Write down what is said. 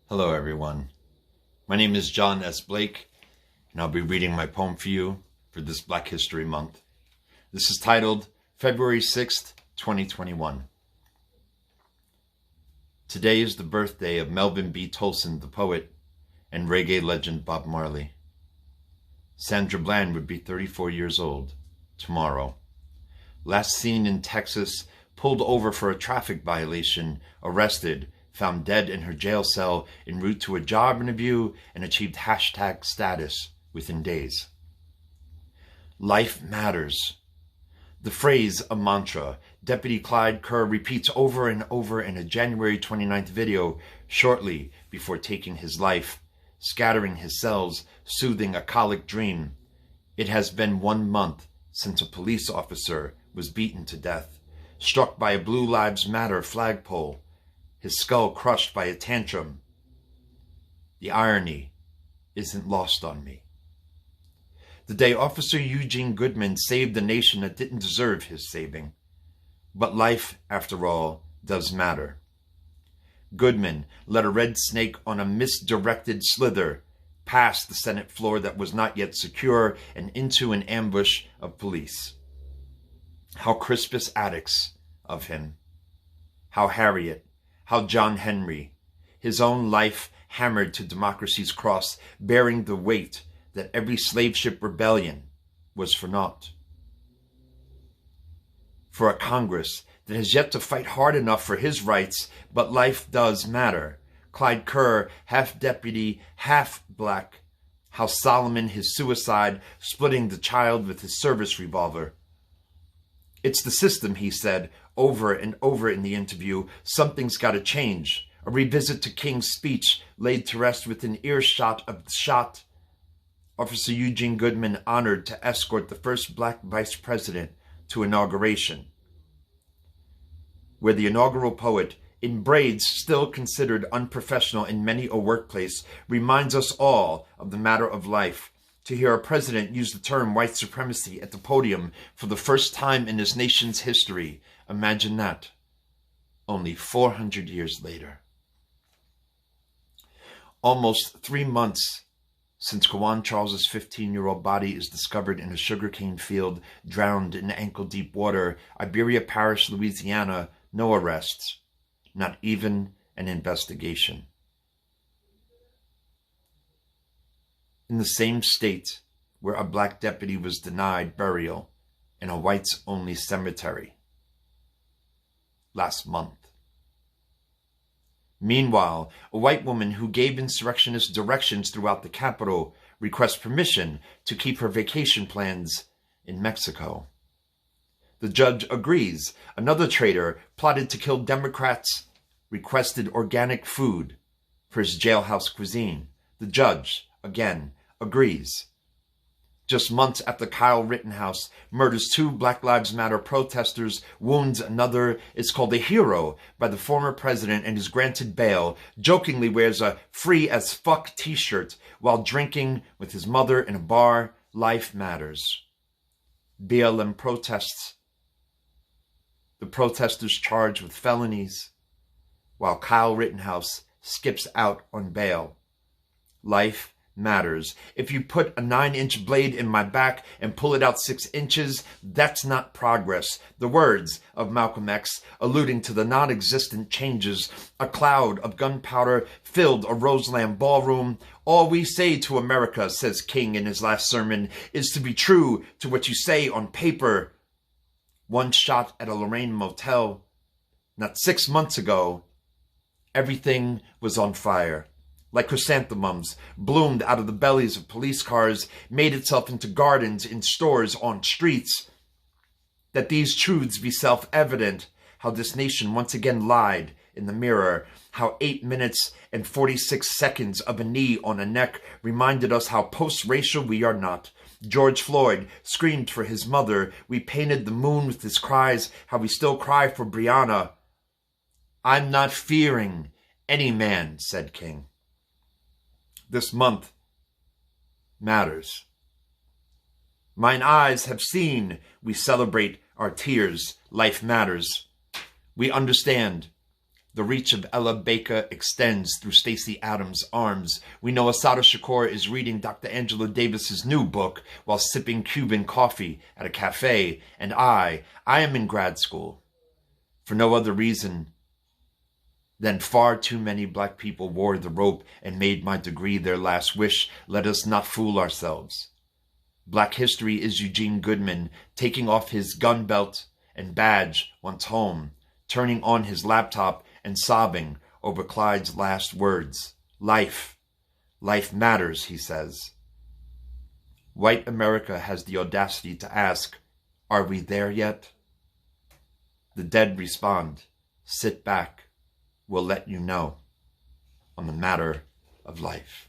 Hello everyone, my name is John S. Blake, and I'll be reading my poem for you for this Black History Month. This is titled February 6th, 2021. Today is the birthday of Melvin B. Tolson, the poet, and reggae legend Bob Marley. Sandra Bland would be 34 years old tomorrow. Last seen in Texas, pulled over for a traffic violation, arrested, found dead in her jail cell en route to a job interview, and achieved hashtag status within days. Life matters. The phrase, a mantra, Deputy Clyde Kerr repeats over and over in a January 29th video shortly before taking his life, scattering his cells, soothing a colic dream. It has been 1 month since a police officer was beaten to death, struck by a Blue Lives Matter flagpole, his skull crushed by a tantrum. The irony isn't lost on me. The day Officer Eugene Goodman saved the nation that didn't deserve his saving. But life, after all, does matter. Goodman led a red snake on a misdirected slither past the Senate floor that was not yet secure and into an ambush of police. How Crispus Attucks of him. How Harriet. How John Henry, his own life hammered to democracy's cross, bearing the weight that every slave ship rebellion was for naught. For a Congress that has yet to fight hard enough for his rights, but life does matter. Clyde Kerr, half deputy, half black. How Solomon, his suicide, splitting the child with his service revolver. It's the system, he said, over and over in the interview. Something's got to change. A revisit to King's speech laid to rest within earshot of the shot. Officer Eugene Goodman honored to escort the first black vice president to inauguration, where the inaugural poet, in braids still considered unprofessional in many a workplace, reminds us all of the matter of life. To hear a president use the term white supremacy at the podium for the first time in this nation's history. Imagine that. Only 400 years later. Almost 3 months since Kawan Charles's 15-year-old body is discovered in a sugarcane field, drowned in ankle-deep water, Iberia Parish, Louisiana, no arrests, not even an investigation. In the same state where a black deputy was denied burial in a whites-only cemetery last month. Meanwhile, a white woman who gave insurrectionists directions throughout the capital requests permission to keep her vacation plans in Mexico. The judge agrees. Another traitor plotted to kill Democrats requested organic food for his jailhouse cuisine. The judge, again, agrees. Just months after Kyle Rittenhouse murders 2 Black Lives Matter protesters, wounds another, is called a hero by the former president and is granted bail, jokingly wears a free as fuck t-shirt while drinking with his mother in a bar. Life matters. BLM protests. The protesters charged with felonies, while Kyle Rittenhouse skips out on bail. Life matters. If you put a 9-inch blade in my back and pull it out 6 inches, that's not progress. The words of Malcolm X, alluding to the non-existent changes. A cloud of gunpowder filled a Roseland ballroom. All we say to America, says King in his last sermon, is to be true to what you say on paper. One shot at a Lorraine motel. Not 6 months ago, everything was on fire. Like chrysanthemums, bloomed out of the bellies of police cars, made itself into gardens in stores on streets. That these truths be self-evident, how this nation once again lied in the mirror, how 8 minutes and 46 seconds of a knee on a neck reminded us how post-racial we are not. George Floyd screamed for his mother. We painted the moon with his cries, how we still cry for Breonna. I'm not fearing any man, said King. This month matters. Mine eyes have seen, we celebrate our tears. Life matters. We understand The reach of Ella Baker extends through Stacey Adams' arms. We know Assata Shakur is reading Dr. Angela Davis's new book while sipping Cuban coffee at a cafe, and I am in grad school. For no other reason than far too many black people wore the rope and made my degree their last wish. Let us not fool ourselves. Black history is Eugene Goodman taking off his gun belt and badge once home, turning on his laptop and sobbing over Clyde's last words. Life. Life matters, he says. White America has the audacity to ask, are we there yet? The dead respond, sit back, we'll let you know, on the matter of life.